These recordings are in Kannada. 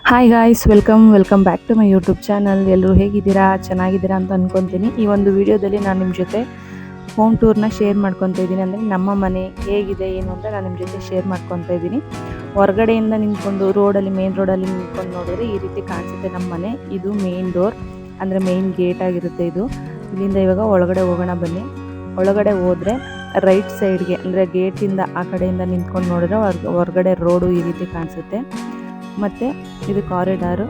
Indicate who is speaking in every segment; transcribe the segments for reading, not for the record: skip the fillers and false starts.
Speaker 1: Hi guys, welcome back to my YouTube channel. ಎಲ್ಲರೂ ಹೇಗಿದ್ದೀರಾ? ಚೆನ್ನಾಗಿದ್ದೀರಾ ಅಂತ ಅಂದ್ಕೊತೀನಿ. ಈ ಒಂದು ವಿಡಿಯೋದಲ್ಲಿ ನಾನು ನಿಮ್ಮ ಜೊತೆ ಹೋಮ್ ಟೂರ್ನ ಶೇರ್ ಮಾಡ್ಕೊತಾ ಇದ್ದೀನಿ. ಅಂದರೆ ನಮ್ಮ ಮನೆ ಹೇಗಿದೆ ಏನು ಅಂತ ನಾನು ನಿಮ್ಮ ಜೊತೆ ಶೇರ್ ಮಾಡ್ಕೊತಾ ಇದ್ದೀನಿ. ಹೊರಗಡೆಯಿಂದ ನಿಂತ್ಕೊಂಡು ಮೇನ್ ರೋಡಲ್ಲಿ ನಿಂತ್ಕೊಂಡು ನೋಡಿದ್ರೆ ಈ ರೀತಿ ಕಾಣಿಸುತ್ತೆ ನಮ್ಮ ಮನೆ. ಇದು ಮೇನ್ ಡೋರ್, ಅಂದರೆ ಮೇನ್ ಗೇಟ್ ಆಗಿರುತ್ತೆ ಇದು. ಇಲ್ಲಿಂದ ಇವಾಗ ಒಳಗಡೆ ಹೋಗೋಣ ಬನ್ನಿ. ಒಳಗಡೆ ಹೋದರೆ ರೈಟ್ ಸೈಡ್ಗೆ, ಅಂದರೆ ಗೇಟಿಂದ ಆ ಕಡೆಯಿಂದ ನಿಂತ್ಕೊಂಡು ನೋಡಿದ್ರೆ ಹೊರಗಡೆ ರೋಡು ಈ ರೀತಿ ಕಾಣಿಸುತ್ತೆ. ಮತ್ತು ಇದು ಕಾರಿಡಾರು.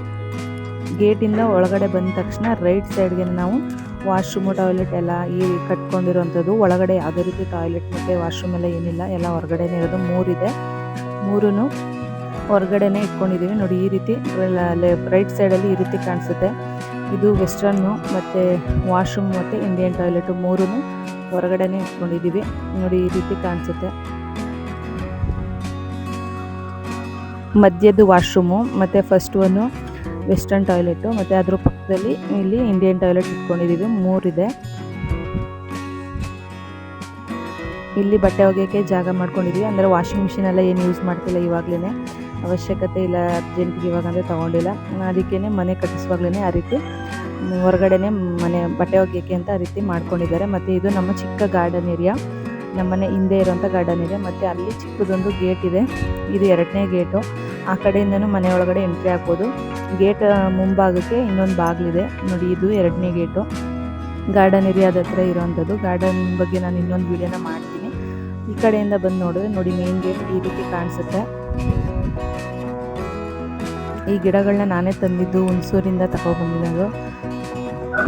Speaker 1: ಗೇಟಿಂದ ಒಳಗಡೆ ಬಂದ ತಕ್ಷಣ ರೈಟ್ ಸೈಡ್ಗೆ ನಾವು ವಾಶ್ರೂಮು, ಟಾಯ್ಲೆಟ್ ಎಲ್ಲ ಈ ಕಟ್ಕೊಂಡಿರೋವಂಥದ್ದು. ಒಳಗಡೆ ಯಾವುದೇ ರೀತಿ ಟಾಯ್ಲೆಟ್ ಮತ್ತು ವಾಶ್ರೂಮ್ ಎಲ್ಲ ಏನಿಲ್ಲ, ಎಲ್ಲ ಹೊರಗಡೆನೇ ಇರೋದು. ಮೂರಿದೆ, ಮೂರೂ ಹೊರಗಡೆನೇ ಇಟ್ಕೊಂಡಿದ್ದೀವಿ. ನೋಡಿ ಈ ರೀತಿ ರೈಟ್ ಸೈಡಲ್ಲಿ ಈ ರೀತಿ ಕಾಣಿಸುತ್ತೆ. ಇದು ವೆಸ್ಟರ್ನು ಮತ್ತು ವಾಶ್ರೂಮ್ ಮತ್ತು ಇಂಡಿಯನ್ ಟಾಯ್ಲೆಟು ಮೂರೂ ಹೊರಗಡೆನೇ ಇಟ್ಕೊಂಡಿದ್ದೀವಿ. ನೋಡಿ ಈ ರೀತಿ ಕಾಣಿಸುತ್ತೆ. ಮಧ್ಯದ್ದು ವಾಶ್ರೂಮು ಮತ್ತು ಫಸ್ಟ್ ಒನ್ನು ವೆಸ್ಟರ್ನ್ ಟಾಯ್ಲೆಟು, ಮತ್ತು ಅದ್ರ ಪಕ್ಕದಲ್ಲಿ ಇಲ್ಲಿ ಇಂಡಿಯನ್ ಟಾಯ್ಲೆಟ್ ಇಟ್ಕೊಂಡಿದ್ದೀವಿ. ಮೂರಿದೆ. ಇಲ್ಲಿ ಬಟ್ಟೆ ಒಗೆಯೋಕ್ಕೆ ಜಾಗ ಮಾಡ್ಕೊಂಡಿದ್ದೀವಿ. ಅಂದರೆ ವಾಷಿಂಗ್ ಮಿಷಿನ್ ಎಲ್ಲ ಏನು ಯೂಸ್ ಮಾಡ್ತಿಲ್ಲ ಇವಾಗಲೇ, ಅವಶ್ಯಕತೆ ಇಲ್ಲ, ಅರ್ಜೆಂಟ್ಗೆ ಇವಾಗ ಅಂದರೆ ತೊಗೊಂಡಿಲ್ಲ. ಅದಕ್ಕೇ ಮನೆ ಕಟ್ಟಿಸುವಾಗಲೇ ಆ ರೀತಿ ಹೊರಗಡೆನೇ ಮನೆ ಬಟ್ಟೆ ಒಗೆಯೋಕ್ಕೆ ಅಂತ ಆ ರೀತಿ ಮಾಡ್ಕೊಂಡಿದ್ದಾರೆ. ಮತ್ತು ಇದು ನಮ್ಮ ಚಿಕ್ಕ ಗಾರ್ಡನ್ ಏರಿಯಾ, ನಮ್ಮನೆ ಹಿಂದೆ ಇರೋಂಥ ಗಾರ್ಡನ್ ಇದೆ. ಮತ್ತು ಅಲ್ಲಿ ಚಿಕ್ಕದೊಂದು ಗೇಟ್ ಇದೆ, ಇದು 2ನೇ ಗೇಟು. ಆ ಕಡೆಯಿಂದನೂ ಮನೆ ಒಳಗಡೆ ಎಂಟ್ರಿ ಆಗ್ಬೋದು. ಗೇಟ್ ಮುಂಭಾಗಕ್ಕೆ ಇನ್ನೊಂದು ಬಾಗಿಲಿದೆ ನೋಡಿ, ಇದು 2ನೇ ಗೇಟು. ಗಾರ್ಡನ್ ಏರಿಯಾದ ಹತ್ರ ಇರೋವಂಥದ್ದು. ಗಾರ್ಡನ್ ಬಗ್ಗೆ ನಾನು ಇನ್ನೊಂದು ವಿಡಿಯೋನ ಮಾಡ್ತೀನಿ. ಈ ಕಡೆಯಿಂದ ಬಂದು ನೋಡಿದ್ರೆ ನೋಡಿ ಮೇನ್ ಗೇಟ್ ಈ ರೀತಿ ಕಾಣಿಸುತ್ತೆ. ಈ ಗಿಡಗಳನ್ನ ನಾನೇ ತಂದಿದ್ದು, ಹುಣಸೂರಿಂದ ತಗೊಬಂದಿದ್ದು.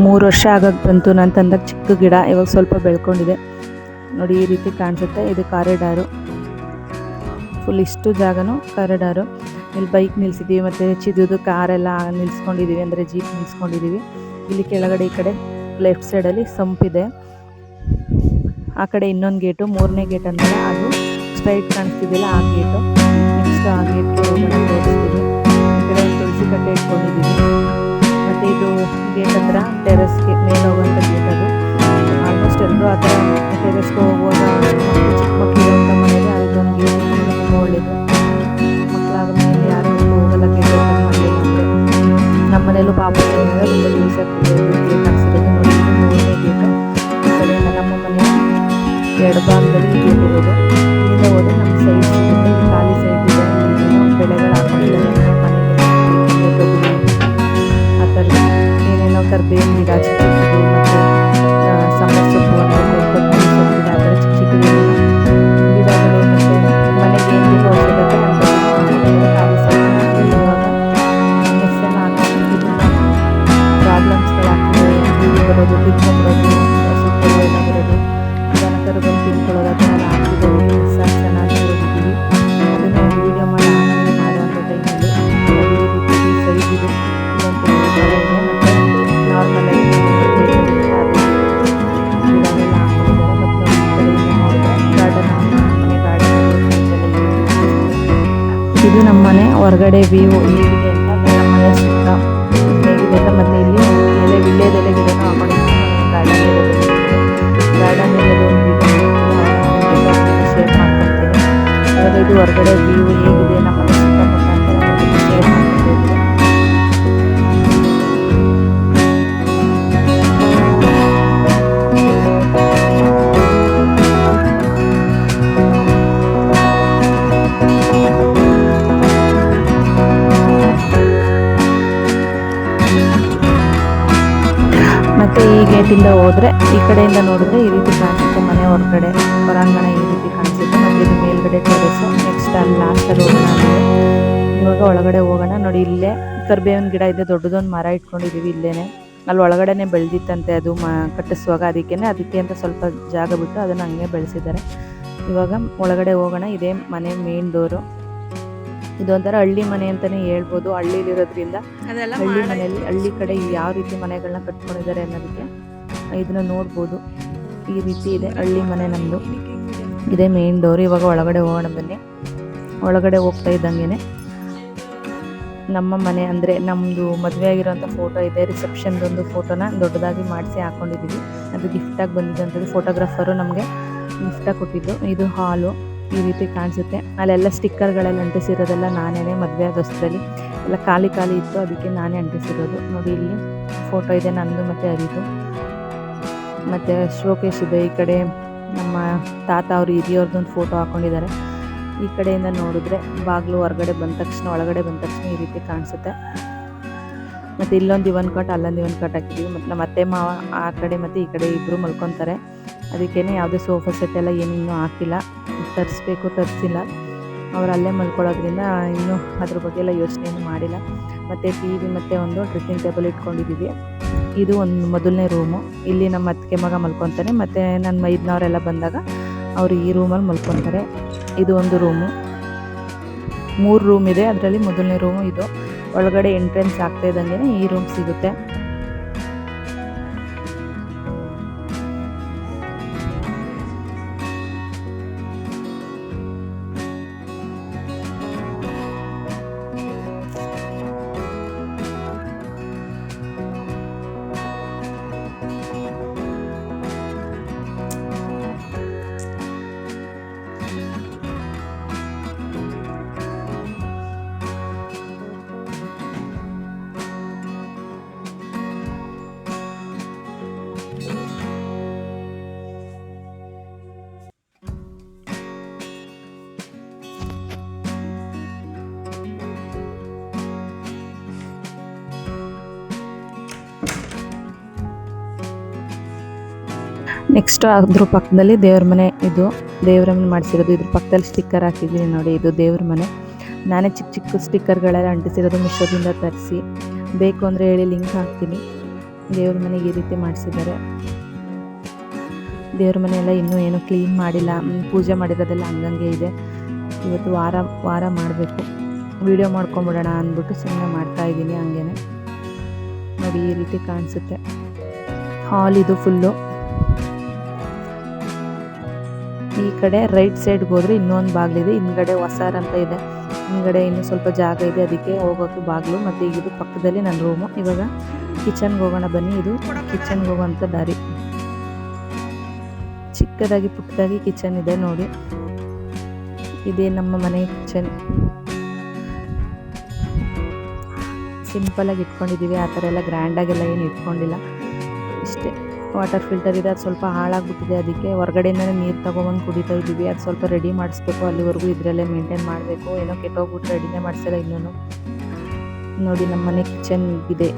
Speaker 1: 3 ವರ್ಷ ಆಗಕ್ಕೆ ಬಂತು ನಾನು ತಂದಾಗ ಚಿಕ್ಕ ಗಿಡ. ಇವಾಗ ಸ್ವಲ್ಪ ಬೆಳ್ಕೊಂಡಿದೆ ನೋಡಿ, ಈ ರೀತಿ ಕಾಣಿಸುತ್ತೆ. ಇದು ಕಾರಿಡಾರು, ಫುಲ್ ಇಷ್ಟು ಜಾಗನೂ ಕಾರಿಡಾರು. ಇಲ್ಲಿ ಬೈಕ್ ನಿಲ್ಸಿದ್ದೀವಿ, ಮತ್ತು ಚಿಕ್ಕದು ಕಾರೆಲ್ಲ ನಿಲ್ಸ್ಕೊಂಡಿದ್ದೀವಿ, ಅಂದರೆ ಜೀಪ್ ನಿಲ್ಸ್ಕೊಂಡಿದ್ದೀವಿ. ಇಲ್ಲಿ ಕೆಳಗಡೆ ಈ ಕಡೆ ಲೆಫ್ಟ್ ಸೈಡಲ್ಲಿ ಸಂಪಿದೆ. ಆ ಕಡೆ ಇನ್ನೊಂದು ಗೇಟು, 3ನೇ ಗೇಟ್ ಅಂದರೆ ಅದು ಸ್ಟ್ರೈಟ್ ಕಾಣಿಸ್ತಿದ್ದಿಲ್ಲ ಆ ಗೇಟು. ನೆಕ್ಸ್ಟ್ ಆ ಗೇಟ್ಗೆ ತೋರಿಸ್ತೀವಿ. ಈ ಕಡೆ ತುಳಸಿ ಕಟ್ಟೆ ಇಟ್ಕೊಂಡಿದ್ದೀವಿ. ಮತ್ತು ಇದು ಗೇಟ್ ಹತ್ರ ಟೆರೆಸ್ಗೆ ಮೇಲೆ ಹೋಗುವಂಥ ಗೇಟ್. ಅದು ಆಲ್ಮೋಸ್ಟ್ ಎಲ್ಲರೂ ಆ ಥರ ಟೆರೆಸ್ಗೆ ಹೋಗುವಾಗ ಚಿಕ್ಕ ಮಕ್ಕಳಿರುವಂಥ ಮನೇಲಿ ಅದೊಂದು ಗೇಟ್ ತುಂಬ ಒಳ್ಳೆಯದು. ಮಕ್ಕಳಾದ ಮೇಲೆ ಯಾರು ಹೋಗಲ್ಲ ಗೇಟ್ ಓಪನ್ ಮಾಡಲಿಲ್ಲ ಅಂದರೆ. ನಮ್ಮ ಮನೇಲೂ ಪಾಪದಿಂದ ತುಂಬ ದಿವಸ ಗೇಟ್ ಹಾಕ್ಸಿರೋದು ನೋಡಿ. ಇದು 3ನೇ ಗೇಟು. ಈ ಕಡೆಯಿಂದ ನಮ್ಮ ಮನೆ ಎಡಭಾಗದಲ್ಲಿ ಗೇಟ್ ಇರೋದು. ಇಲ್ಲಿಂದ ಹೋದರೆ ನಮ್ಮ ಸೈಡ್ ಸಿಗುತ್ತೆ, ಖಾಲಿ ಸೈಡ್ ಇದೆ. ಏನೋ ಬೆಳೆಗಳು ಹಾಕೊಂಡಿದ್ದಾರೆ ಮನೆಗೆ, ತೊಗರಿ ಆ ಥರ ಏನೇನೋ ಕರ್ಬೇವಿನ ಗಿಡ ಚಿಕ್ಕದು, ಮತ್ತು ಸಮ್ಮರ್ ಸೊಪ್ಪು ಅಂತ ಕೊತ್ತಂಬರಿ ಸೊಪ್ಪು ಗಿಡ, ಆ ಥರ ಚಿಕ್ಕ ಚಿಕ್ಕ ಗಿಡಗಳು. ಮತ್ತು ಮನೆಗೆ ಏನು ಬೇಕೋ ಅವಶ್ಯಕತೆ ನಮ್ಮ ಖಾಲಿ ಸೈಡ್. ಇವಾಗ ಮೆಸ್ಸೆಲ್ಲ ಹಾಕಿದ್ದು ತುಂಬ ಪ್ರಾಬ್ಲಮ್ಸ್ಗಳಾಗ್ತದೆ. ಬೀದಿ ಬರೋದು, ತಿನ್ಕೊಂಡ್ಬರೋದು, ಸೊಪ್ಪು ಎಲ್ಲ ಬರೋದು, ದನ ಕರು ಬಂದು ತಿನ್ಕೊಳ್ಳೋದು, ಆ ಥರ ಎಲ್ಲ ಆಗ್ತಿದ್ದಾವೆ. ಮೆಸ್ಸಾಗಿ ಚೆನ್ನಾಗಿ ಓದಿದ್ದೀವಿ. ಅದನ್ನು ಒಂದು ವೀಡಿಯೋ ಮಾಡುವಂಥ ಟೈಮಲ್ಲಿ ಈ ರೀತಿ ಸೈಜ್ ಇದೆ. ಇನ್ನೊಂದು ಮರ ಇದೆ, ಮತ್ತು ನಾರ್ಮಲ್ ಆಗಿ ಗಿಡವೆಲ್ಲ ಹಾಕೊಂಡಿದ್ದಾರೆ. ಮತ್ತು ಈ ಕಡೆಯಿಂದ ನೋಡಿದ್ರೆ ಗಾರ್ಡನ್, ಮನೆ ಗಾರ್ಡನ್. ಇದು ನಮ್ಮ ಮನೆ ಹೊರಗಡೆ ವ್ಯೂ ಹೇಗಿದೆ ಅಂತ, ನಮ್ಮ ಮನೆ ಸುತ್ತ ಹೇಗಿದೆ ಅಂತ. ಮತ್ತು ಇಲ್ಲಿ ವಿಳ್ಯದೆಲೆ ಗಿಡನೂ ಹಾಕೊಂಡಿದ್ದೀನಿ. ಗಾರ್ಡನ್ ಏರಿಯಾದ ಒಂದು ಶೇರ್ ಮಾಡ್ಕೊಳ್ತೀನಿ. ಇವಾಗ ಇದು ಹೊರಗಡೆ ವ್ಯೂ ಹೇಗಿದೆ ನಮ್ಮ ಮನೆ ಸುತ್ತಮುತ್ತ ಅಂತ ನಾನು ಶೇರ್ ಮಾಡ್ಕೊಂಡಿದ್ದೀನಿ. ಮತ್ತು ಈ ಗೇಟಿಂದ ಹೋದರೆ ಈ ಕಡೆಯಿಂದ ನೋಡಿದ್ರೆ ಈ ರೀತಿ ಕಾಣಿಸುತ್ತೆ. ಮನೆ ಹೊರಗಡೆ ಹೊರಾಂಗಣ ಈ ರೀತಿ ಕಾಣಿಸುತ್ತೆ. ಮತ್ತು ಇದು ಮೇಲ್ಗಡೆ ಟೆರೆಸು. ನೆಕ್ಸ್ಟ್ ಅಲ್ಲಿ ಲಾಸ್ಟಲ್ಲಿ ಹೋಗೋಣ ಅಂದರೆ ಇವಾಗ ಒಳಗಡೆ ಹೋಗೋಣ. ನೋಡಿ, ಇಲ್ಲೇ ಕರ್ಬೇವಿನ ಗಿಡ ಇದೆ, ದೊಡ್ಡದೊಂದು ಮರ ಇಟ್ಕೊಂಡಿದ್ದೀವಿ ಇಲ್ಲೇ. ಅಲ್ಲಿ ಒಳಗಡೆನೇ ಬೆಳೆದಿತ್ತಂತೆ ಅದು ಕಟ್ಟಿಸುವಾಗ, ಅದಕ್ಕೆ ಅಂತ ಸ್ವಲ್ಪ ಜಾಗ ಬಿಟ್ಟು ಅದನ್ನು ಹಂಗೆ ಬೆಳೆಸಿದ್ದಾರೆ. ಇವಾಗ ಒಳಗಡೆ ಹೋಗೋಣ. ಇದೇ ಮನೆ ಮೇನ್ ಡೋರು. ಇದೊಂಥರ ಹಳ್ಳಿ ಮನೆ ಅಂತಲೇ ಹೇಳ್ಬೋದು. ಹಳ್ಳಿಲಿರೋದ್ರಿಂದ ಹಳ್ಳಿ ಮನೆಯಲ್ಲಿ ಹಳ್ಳಿ ಕಡೆ ಯಾವ ರೀತಿ ಮನೆಗಳನ್ನ ಕಟ್ಕೊಂಡಿದ್ದಾರೆ ಅನ್ನೋದಕ್ಕೆ ಇದನ್ನು ನೋಡ್ಬೋದು. ಈ ರೀತಿ ಇದೆ ಹಳ್ಳಿ ಮನೆ ನಮ್ಮದು. ಇದೇ ಮೇನ್ ಡೋರ್. ಇವಾಗ ಒಳಗಡೆ ಹೋಗೋಣ ಬನ್ನಿ. ಒಳಗಡೆ ಹೋಗ್ತಾ ಇದ್ದಂಗೆ ನಮ್ಮ ಮನೆ, ಅಂದರೆ ನಮ್ಮದು ಮದುವೆ ಆಗಿರೋಂಥ ಫೋಟೋ ಇದೆ. ರಿಸೆಪ್ಷನ್ದೊಂದು ಫೋಟೋನ ದೊಡ್ಡದಾಗಿ ಮಾಡಿಸಿ ಹಾಕ್ಕೊಂಡಿದ್ದೀವಿ. ಅದು ಗಿಫ್ಟಾಗಿ ಬಂದಿದ್ದಂಥದ್ದು. ಫೋಟೋಗ್ರಾಫರು ನಮಗೆ ಗಿಫ್ಟಾಗಿ ಕೊಟ್ಟಿದ್ದು. ಇದು ಹಾಲು. ಈ ರೀತಿ ಕಾಣಿಸುತ್ತೆ. ಅಲ್ಲೆಲ್ಲ ಸ್ಟಿಕ್ಕರ್ಗಳೆಲ್ಲ ಅಂಟಿಸಿರೋದೆಲ್ಲ ನಾನೇ ಮದುವೆ ಆದ ಹೊಸದಲ್ಲಿ ಎಲ್ಲ ಖಾಲಿ ಖಾಲಿ ಇತ್ತು, ಅದಕ್ಕೆ ನಾನೇ ಅಂಟಿಸಿರೋದು. ನೋಡಿ ಇಲ್ಲಿ ಫೋಟೋ ಇದೆ ನಂದು ಮತ್ತು ಹರಿದು. ಮತ್ತು ಶೋಕೇಶ್ ಇದೆ. ಈ ಕಡೆ ನಮ್ಮ ತಾತ ಅವರು ಹಿರಿಯವ್ರದ್ದೊಂದು ಫೋಟೋ ಹಾಕ್ಕೊಂಡಿದ್ದಾರೆ. ಈ ಕಡೆಯಿಂದ ನೋಡಿದ್ರೆ ಬಾಗಿಲು ಹೊರಗಡೆ ಬಂದ ತಕ್ಷಣ, ಒಳಗಡೆ ಬಂದ ತಕ್ಷಣ ಈ ರೀತಿ ಕಾಣಿಸುತ್ತೆ. ಮತ್ತು ಇಲ್ಲೊಂದು ಇವನ್ ಕಾಟ್, ಅಲ್ಲೊಂದು ಇವನ್ ಕಾಟ್ ಹಾಕಿದ್ದೀವಿ. ಮತ್ತು ನಮ್ಮ ಅತ್ತೆ ಮಾವ ಆ ಕಡೆ ಮತ್ತು ಈ ಕಡೆ ಇಬ್ಬರು ಮಲ್ಕೊತಾರೆ. ಅದಕ್ಕೇ ಯಾವುದೇ ಸೋಫಾ ಸೆಟ್ ಎಲ್ಲ ಏನಿನ್ನೂ ಹಾಕಿಲ್ಲ, ತರಿಸ್ಬೇಕು, ತರಿಸಿಲ್ಲ. ಅವ್ರು ಅಲ್ಲೇ ಮಲ್ಕೊಳ್ಳೋದ್ರಿಂದ ಇನ್ನೂ ಅದ್ರ ಬಗ್ಗೆ ಎಲ್ಲ ಯೋಚನೆಯನ್ನು ಮಾಡಿಲ್ಲ. ಮತ್ತು ಟಿ ವಿ ಮತ್ತು ಒಂದು ಡ್ರೆಸ್ಸಿಂಗ್ ಟೇಬಲ್ ಇಟ್ಕೊಂಡಿದ್ದೀವಿ. ಇದು ಒಂದು ಮೊದಲನೇ ರೂಮು. ಇಲ್ಲಿ ನಮ್ಮ ಅತ್ತಿಗೆ ಮಗ ಮಲ್ಕೊತಾನೆ, ಮತ್ತು ನನ್ನ ಮೈದ್ನವರೆಲ್ಲ ಬಂದಾಗ ಅವರು ಈ ರೂಮಲ್ಲಿ ಮಲ್ಕೊತಾರೆ. ಇದು ಒಂದು ರೂಮು. 3 ರೂಮ್ ಇದೆ, ಅದರಲ್ಲಿ ಮೊದಲನೇ ರೂಮು ಇದು. ಒಳಗಡೆ ಎಂಟ್ರೆನ್ಸ್ ಆಗ್ತಾ ಇದ್ದಂಗೆ ಈ ರೂಮ್ ಸಿಗುತ್ತೆ. ನೆಕ್ಸ್ಟ್ ಅದ್ರ ಪಕ್ಕದಲ್ಲಿ ದೇವ್ರ ಮನೆ. ಇದು ದೇವ್ರ ಮನೆ ಮಾಡಿಸಿರೋದು. ಇದ್ರ ಪಕ್ಕದಲ್ಲಿ ಸ್ಟಿಕ್ಕರ್ ಹಾಕಿದ್ದೀನಿ ನೋಡಿ, ಇದು ದೇವ್ರ ಮನೆ. ನಾನೇ ಚಿಕ್ಕ ಚಿಕ್ಕ ಸ್ಟಿಕ್ಕರ್ಗಳೆಲ್ಲ ಅಂಟಿಸಿರೋದು, ಮಿಶೋದಿಂದ ತರಿಸಿ. ಬೇಕು ಅಂದರೆ ಹೇಳಿ ಲಿಂಕ್ ಹಾಕ್ತೀನಿ. ದೇವ್ರ ಮನೆಗೆ ಈ ರೀತಿ ಮಾಡಿಸಿದ್ದಾರೆ. ದೇವ್ರ ಮನೆಯೆಲ್ಲ ಇನ್ನೂ ಏನೂ ಕ್ಲೀನ್ ಮಾಡಿಲ್ಲ, ಪೂಜೆ ಮಾಡಿರೋದೆಲ್ಲ ಹಂಗಂಗೆ ಇದೆ. ಇವತ್ತು ವಾರ ಮಾಡಬೇಕು. ವಿಡಿಯೋ ಮಾಡ್ಕೊಂಬಿಡೋಣ ಅಂದ್ಬಿಟ್ಟು ಸುಮ್ಮನೆ ಮಾಡ್ತಾಯಿದ್ದೀನಿ ಹಂಗೇನೆ. ನೋಡಿ ಈ ರೀತಿ ಕಾಣಿಸುತ್ತೆ ಹಾಲ್. ಇದು ಫುಲ್ಲು. ಈ ಕಡೆ ರೈಟ್ ಸೈಡ್ಗೆ ಹೋದರೆ ಇನ್ನೊಂದು ಬಾಗಿಲಿದೆ. ಹಿಂದ್ಗಡೆ ಹೊಸಾರ್ ಅಂತ ಇದೆ. ಹಿಂದ್ಗಡೆ ಇನ್ನೂ ಸ್ವಲ್ಪ ಜಾಗ ಇದೆ, ಅದಕ್ಕೆ ಹೋಗೋಕ್ಕೆ ಬಾಗಿಲು. ಮತ್ತು ಇದು ಪಕ್ಕದಲ್ಲಿ ನನ್ನ ರೂಮು. ಇವಾಗ ಕಿಚನ್ಗೆ ಹೋಗೋಣ ಬನ್ನಿ. ಇದು ಕಿಚನ್ಗೆ ಹೋಗೋವಂಥ ದಾರಿ. ಚಿಕ್ಕದಾಗಿ ಪುಟ್ಟದಾಗಿ ಕಿಚನ್ ಇದೆ ನೋಡಿ. ಇದೇ ನಮ್ಮ ಮನೆ ಕಿಚನ್. ಸಿಂಪಲಾಗಿ ಇಟ್ಕೊಂಡಿದ್ದೀವಿ, ಆ ಥರ ಎಲ್ಲ ಗ್ರ್ಯಾಂಡಾಗೆಲ್ಲ ಏನು ಇಟ್ಕೊಂಡಿಲ್ಲ. ಇಷ್ಟೇ. ವಾಟರ್ ಫಿಲ್ಟರ್ ಇದೆ, ಅದು ಸ್ವಲ್ಪ ಹಾಳಾಗ್ಬಿಟ್ಟಿದೆ. ಅದಕ್ಕೆ ಹೊರಗಡೆಯಿಂದನೇ ನೀರು ತೊಗೊಬಂದು ಕುಡಿತಾ ಇದ್ದೀವಿ. ಅದು ಸ್ವಲ್ಪ ರೆಡಿ ಮಾಡಿಸ್ಬೇಕು. ಅಲ್ಲಿವರೆಗೂ ಇದರಲ್ಲೇ ಮೇಂಟೈನ್ ಮಾಡಬೇಕು. ಏನೋ ಕೆಟ್ಟೋಗ್ಬಿಟ್ಟು ರೆಡಿನೇ ಮಾಡಿಸಿಲ್ಲ ಇನ್ನೂ. ನೋಡಿ ನಮ್ಮ ಮನೆ ಕಿಚನ್ ಇದೆ.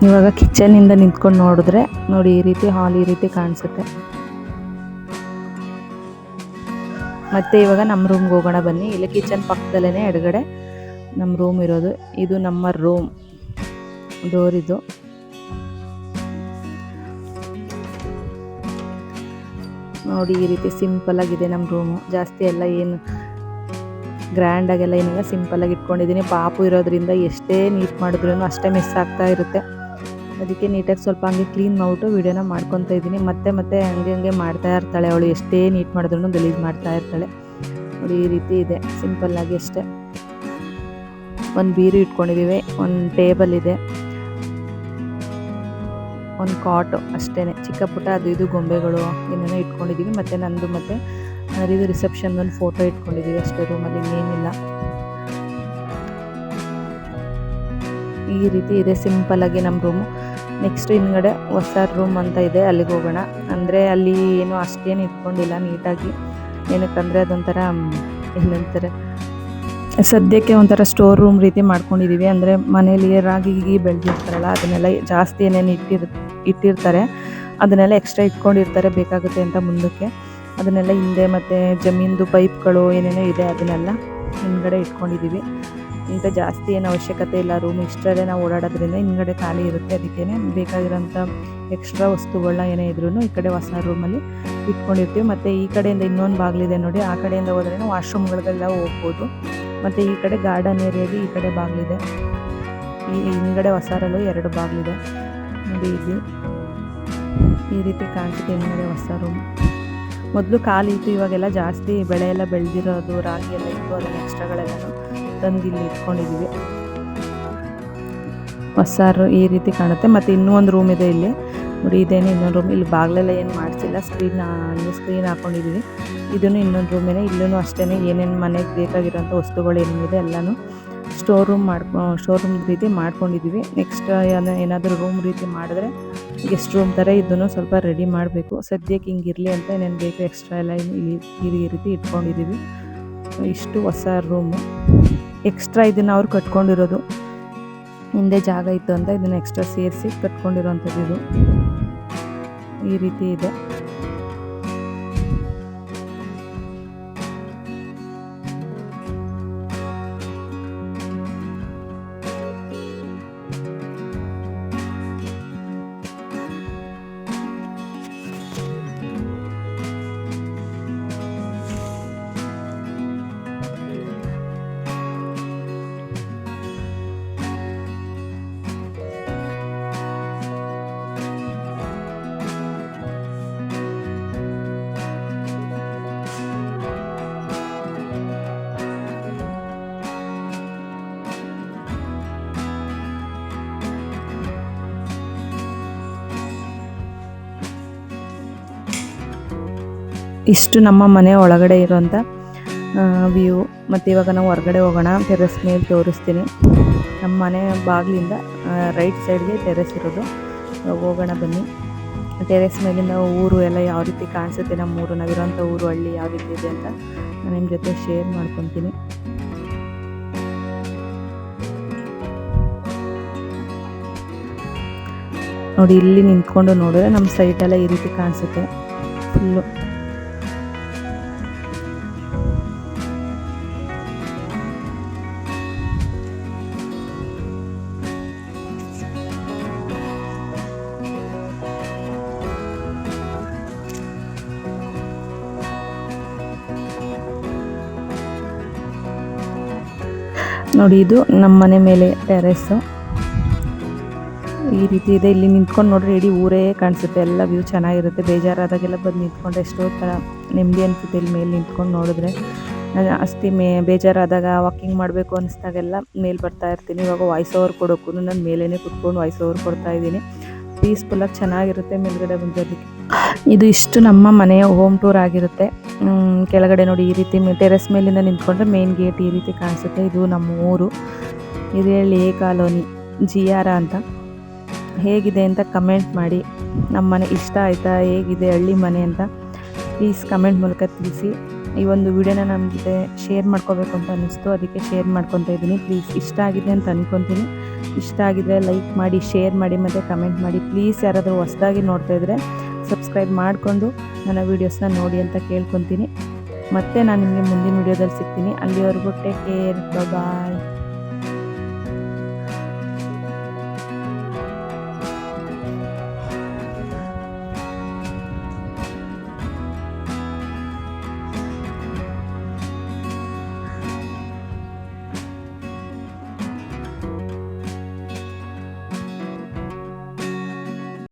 Speaker 1: ಇವಾಗ ಕಿಚನಿಂದ ನಿಂತ್ಕೊಂಡು ನೋಡಿದ್ರೆ ನೋಡಿ ಈ ರೀತಿ ಹಾಲ್ ಈ ರೀತಿ ಕಾಣಿಸುತ್ತೆ. ಮತ್ತೆ ಇವಾಗ ನಮ್ಮ ರೂಮ್ಗೆ ಹೋಗೋಣ ಬನ್ನಿ. ಇಲ್ಲಿ ಕಿಚನ್ ಪಕ್ಕದಲ್ಲೇ ಎಡಗಡೆ ನಮ್ಮ ರೂಮ್ ಇರೋದು. ಇದು ನಮ್ಮ ರೂಮ್ ಡೋರ್. ಇದು ನೋಡಿ ಈ ರೀತಿ ಸಿಂಪಲ್ ಆಗಿದೆ ನಮ್ಮ ರೂಮು. ಜಾಸ್ತಿ ಎಲ್ಲ ಏನು ಗ್ರ್ಯಾಂಡಾಗೆಲ್ಲ ಏನಿಲ್ಲ, ಸಿಂಪಲ್ಲಾಗಿ ಇಟ್ಕೊಂಡಿದ್ದೀನಿ. ಪಾಪು ಇರೋದ್ರಿಂದ ಎಷ್ಟೇ ನೀಟ್ ಮಾಡಿದ್ರೂ ಅಷ್ಟೇ ಮಿಸ್ ಆಗ್ತಾ ಇರುತ್ತೆ. ಅದಕ್ಕೆ ನೀಟಾಗಿ ಸ್ವಲ್ಪ ಹಂಗೆ ಕ್ಲೀನ್ ಮಾಡಿಬಿಟ್ಟು ವೀಡಿಯೋನ ಮಾಡ್ಕೊತಾ ಇದ್ದೀನಿ. ಮತ್ತೆ ಹಂಗೆ ಮಾಡ್ತಾ ಇರ್ತಾಳೆ ಅವಳು. ಎಷ್ಟೇ ನೀಟ್ ಮಾಡಿದ್ರೂ ಗಲೀಜು ಮಾಡ್ತಾ ಇರ್ತಾಳೆ. ನೋಡಿ ಈ ರೀತಿ ಇದೆ, ಸಿಂಪಲ್ಲಾಗಿ ಅಷ್ಟೇ. ಒಂದು ಬೀರು ಇಟ್ಕೊಂಡಿದ್ದೀವಿ, ಒಂದು ಟೇಬಲ್ ಇದೆ, ಒಂದು ಕಾಟು ಅಷ್ಟೇ. ಚಿಕ್ಕ ಪುಟ್ಟ ಅದು ಇದು ಗೊಂಬೆಗಳು ಏನೇನೋ ಇಟ್ಕೊಂಡಿದ್ದೀವಿ. ಮತ್ತು ನಂದು ಮತ್ತು ಇದು ರಿಸೆಪ್ಷನ್ ಒಂದು ಫೋಟೋ ಇಟ್ಕೊಂಡಿದ್ದೀವಿ ಅಷ್ಟೇ ರೂಮಲ್ಲಿ, ಇನ್ನೇನಿಲ್ಲ. ಈ ರೀತಿ ಇದೆ ಸಿಂಪಲ್ಲಾಗಿ ನಮ್ಮ ರೂಮು. ನೆಕ್ಸ್ಟ್ ಹಿಂದ್ಗಡೆ ಹೊಸ ರೂಮ್ ಅಂತ ಇದೆ, ಅಲ್ಲಿಗೆ ಹೋಗೋಣ. ಅಂದರೆ ಅಲ್ಲಿ ಏನೂ ಅಷ್ಟೇನು ಇಟ್ಕೊಂಡಿಲ್ಲ ನೀಟಾಗಿ. ಏನಕ್ಕಂದರೆ ಅದೊಂಥರ ಏನಂತಾರೆ, ಸದ್ಯಕ್ಕೆ ಒಂಥರ ಸ್ಟೋರ್ ರೂಮ್ ರೀತಿ ಮಾಡ್ಕೊಂಡಿದ್ದೀವಿ. ಅಂದರೆ ಮನೇಲಿ ರಾಗಿ ಬೆಳೆದಿರ್ತಾರಲ್ಲ, ಅದನ್ನೆಲ್ಲ ಜಾಸ್ತಿ ಏನೇನು ಇಟ್ಟಿರ್ತಾರೆ, ಅದನ್ನೆಲ್ಲ ಎಕ್ಸ್ಟ್ರಾ ಇಟ್ಕೊಂಡಿರ್ತಾರೆ ಬೇಕಾಗುತ್ತೆ ಅಂತ ಮುಂದಕ್ಕೆ. ಅದನ್ನೆಲ್ಲ ಹಿಂದೆ ಮತ್ತು ಜಮೀನ್ದು ಪೈಪ್ಗಳು ಏನೇನೋ ಇದೆ, ಅದನ್ನೆಲ್ಲ ಹಿಂದ್ಗಡೆ ಇಟ್ಕೊಂಡಿದ್ದೀವಿ. ಇಂಥ ಜಾಸ್ತಿ ಏನು ಅವಶ್ಯಕತೆ ಇಲ್ಲ. ರೂಮ್ ಇಷ್ಟರಲ್ಲೇ ನಾವು ಓಡಾಡೋದ್ರಿಂದ ಹಿಂದ್ಗಡೆ ಖಾಲಿ ಇರುತ್ತೆ. ಅದಕ್ಕೇ ಬೇಕಾಗಿರೋಂಥ ಎಕ್ಸ್ಟ್ರಾ ವಸ್ತುಗಳನ್ನ ಏನೇ ಇದ್ರೂ ಈ ಕಡೆ ಹೊಸ ರೂಮಲ್ಲಿ ಇಟ್ಕೊಂಡಿರ್ತೀವಿ. ಮತ್ತು ಈ ಕಡೆಯಿಂದ ಇನ್ನೊಂದು ಬಾಗಿಲಿದೆ ನೋಡಿ, ಆ ಕಡೆಯಿಂದ ಹೋದ್ರೇ ವಾಶ್ರೂಮ್ಗಳಿಗೆಲ್ಲ ಹೋಗ್ಬೋದು. ಮತ್ತು ಈ ಕಡೆ ಗಾರ್ಡನ್ ಏರಿಯಾಗೆ ಈ ಕಡೆ ಬಾಗಿಲಿದೆ. ಈ ಹಿಂದ್ಗಡೆ ಹೊಸಾರಲ್ಲೂ 2 ಬಾಗಿಲಿದೆ ನೋಡಿ. ಇಲ್ಲಿ ಈ ರೀತಿ ಕಾಣಿಸುತ್ತೆ ಹಿಂದ್ಗಡೆ ಹೊಸ ರೂಮ್. ಮೊದಲು ಖಾಲಿ ಇತ್ತು, ಇವಾಗೆಲ್ಲ ಜಾಸ್ತಿ ಬೆಳೆ ಎಲ್ಲ ಬೆಳೆದಿರೋದು, ರಾಗಿ ಎಲ್ಲ ಇತ್ತು, ಅದನ್ನು ಎಕ್ಸ್ಟ್ರಾಗಳೆಲ್ಲನೂ ತಂದು ಇಲ್ಲಿ ಇಟ್ಕೊಂಡಿದ್ದೀವಿ. ಹೊಸಾರು ಈ ರೀತಿ ಕಾಣುತ್ತೆ. ಮತ್ತು ಇನ್ನೂ ಒಂದು ರೂಮ್ ಇದೆ ಇಲ್ಲಿ ನೋಡಿ. ಇದೇನು ಇನ್ನೊಂದು ರೂಮ್. ಇಲ್ಲಿ ಬಾಗಿಲೆಲ್ಲ ಏನು ಮಾಡಿಸಿಲ್ಲ, ಸ್ಕ್ರೀನ್ ಹಾಕ್ಕೊಂಡಿದ್ದೀವಿ. ಇದನ್ನು ಇನ್ನೊಂದು ರೂಮೇನೆ. ಇಲ್ಲೂ ಅಷ್ಟೇ ಏನೇನು ಮನೆಗೆ ಬೇಕಾಗಿರೋಂಥ ವಸ್ತುಗಳು ಏನೇನಿದೆ ಎಲ್ಲನೂ ಸ್ಟೋರ್ ರೂಮ್ ರೀತಿ ಮಾಡ್ಕೊಂಡಿದ್ದೀವಿ. ನೆಕ್ಸ್ಟ್ ಏನಾದರೂ ರೂಮ್ ರೀತಿ ಮಾಡಿದ್ರೆ ಗೆಸ್ಟ್ ರೂಮ್ ಥರ ಇದನ್ನು ಸ್ವಲ್ಪ ರೆಡಿ ಮಾಡಬೇಕು. ಸದ್ಯಕ್ಕೆ ಹಿಂಗಿರಲಿ ಅಂತ ಏನೇನು ಬೇಕು ಎಕ್ಸ್ಟ್ರಾ ಎಲ್ಲ ಇಲ್ಲಿ ಈ ರೀತಿ ಇಟ್ಕೊಂಡಿದ್ದೀವಿ. ಇಷ್ಟು ಹೊಸ ರೂಮು. ಎಕ್ಸ್ಟ್ರಾ ಇದನ್ನು ಅವ್ರು ಕಟ್ಕೊಂಡಿರೋದು, ಹಿಂದೆ ಜಾಗ ಇತ್ತು ಅಂತ ಇದನ್ನು ಎಕ್ಸ್ಟ್ರಾ ಸೇರಿಸಿ ಕಟ್ಕೊಂಡಿರೋಂಥದ್ದು. ಇದು ಈ ರೀತಿ ಇದೆ. ಇಷ್ಟು ನಮ್ಮ ಮನೆ ಒಳಗಡೆ ಇರೋಂಥ ವ್ಯೂ. ಮತ್ತು ಇವಾಗ ನಾವು ಹೊರಗಡೆ ಹೋಗೋಣ. ಟೆರೆಸ್ ಮೇಲೆ ತೋರಿಸ್ತೀನಿ. ನಮ್ಮ ಮನೆ ಬಾಗಿಲಿಂದ ರೈಟ್ ಸೈಡ್ಗೆ ಟೆರೆಸ್ ಇರೋದು. ಹೋಗೋಣ ಬನ್ನಿ. ಟೆರೆಸ್ ಮೇಲಿಂದ ಊರು ಎಲ್ಲ ಯಾವ ರೀತಿ ಕಾಣಿಸುತ್ತೆ, ನಮ್ಮೂರು, ನಾವಿರೋಂಥ ಊರು, ಹಳ್ಳಿ ಯಾವ ರೀತಿ ಇದೆ ಅಂತ ನಾನು ನಿಮ್ಮ ಜೊತೆ ಶೇರ್ ಮಾಡ್ಕೊತೀನಿ. ನೋಡಿ, ಇಲ್ಲಿ ನಿಂತ್ಕೊಂಡು ನೋಡಿದ್ರೆ ನಮ್ಮ ಸೈಟೆಲ್ಲ ಈ ರೀತಿ ಕಾಣಿಸುತ್ತೆ ಫುಲ್ಲು. ನೋಡಿ, ಇದು ನಮ್ಮ ಮನೆ ಮೇಲೆ ಟೆರೆಸ್ಸು ಈ ರೀತಿ ಇದೆ. ಇಲ್ಲಿ ನಿಂತ್ಕೊಂಡು ನೋಡ್ರಿ ಇಡೀ ಊರೇ ಕಾಣಿಸುತ್ತೆ. ಎಲ್ಲ ವ್ಯೂ ಚೆನ್ನಾಗಿರುತ್ತೆ. ಬೇಜಾರಾದಾಗೆಲ್ಲ ಬಂದು ನಿಂತ್ಕೊಂಡ್ರೆ ಎಷ್ಟೋ ಥರ ನೆಮ್ಮದಿ ಅನಿಸುತ್ತೆ. ಇಲ್ಲಿ ಮೇಲೆ ನಿಂತ್ಕೊಂಡು ನೋಡಿದ್ರೆ ಅಷ್ಟೇ ಬೇಜಾರಾದಾಗ ವಾಕಿಂಗ್ ಮಾಡಬೇಕು ಅನ್ನಿಸ್ದಾಗೆಲ್ಲ ಮೇಲೆ ಬರ್ತಾ ಇರ್ತೀನಿ. ಇವಾಗ ವಾಯ್ಸ್ ಓವರ್ ಕೊಡೋಕ್ಕೂ ನಾನು ಮೇಲೇ ಕುತ್ಕೊಂಡು ವಾಯ್ಸ್ ಓವರ್ ಕೊಡ್ತಾ ಇದ್ದೀನಿ. ಪೀಸ್ಫುಲ್ಲಾಗಿ ಚೆನ್ನಾಗಿರುತ್ತೆ ಮೇಲ್ಗಡೆ ಬಂದಿರೋದಕ್ಕೆ. ಇದು ಇಷ್ಟು ನಮ್ಮ ಮನೆಯ ಹೋಮ್ ಟೂರ್ ಆಗಿರುತ್ತೆ. ಕೆಳಗಡೆ ನೋಡಿ ಈ ರೀತಿ ಟೆರೆಸ್ ಮೇಲಿಂದ ನಿಂತ್ಕೊಂಡ್ರೆ ಮೇನ್ ಗೇಟ್ ಈ ರೀತಿ ಕಾಣಿಸುತ್ತೆ. ಇದು ನಮ್ಮ ಊರು. ಇದು ಕಾಲೋನಿ GR ಅಂತ. ಹೇಗಿದೆ ಅಂತ ಕಮೆಂಟ್ ಮಾಡಿ. ನಮ್ಮ ಮನೆ ಇಷ್ಟ ಆಯಿತಾ, ಹೇಗಿದೆ ಹಳ್ಳಿ ಮನೆ ಅಂತ ಪ್ಲೀಸ್ ಕಮೆಂಟ್ ಮೂಲಕ ತಿಳಿಸಿ. ಈ ಒಂದು ವಿಡಿಯೋನ ನಮ್ಮ ಜೊತೆ ಶೇರ್ ಮಾಡ್ಕೋಬೇಕು ಅಂತ ಅನ್ನಿಸ್ತು, ಅದಕ್ಕೆ ಶೇರ್ ಮಾಡ್ಕೊತಾ ಇದ್ದೀನಿ. ಪ್ಲೀಸ್ ಇಷ್ಟ ಆಗಿದೆ ಅಂತ ಅಂದ್ಕೊತೀನಿ. ಇಷ್ಟ ಆಗಿದ್ರೆ ಲೈಕ್ ಮಾಡಿ, ಶೇರ್ ಮಾಡಿ ಮತ್ತು ಕಮೆಂಟ್ ಮಾಡಿ. ಪ್ಲೀಸ್ ಯಾರಾದರೂ ಹೊಸದಾಗಿ ನೋಡ್ತಾ ಇದ್ದರೆ ಸಬ್ಸ್ಕ್ರೈಬ್ ಮಾಡಿಕೊಂಡು ನನ್ನ ವೀಡಿಯೋಸ್ನ ನೋಡಿ ಅಂತ ಕೇಳ್ಕೊತೀನಿ. ಮತ್ತು ನಾನು ನಿಮಗೆ ಮುಂದಿನ ವೀಡಿಯೋದಲ್ಲಿ ಸಿಗ್ತೀನಿ. ಅಲ್ಲಿವರೆಗೂ ಟೇಕ್ ಕೇರ್, ಬಾಯ್.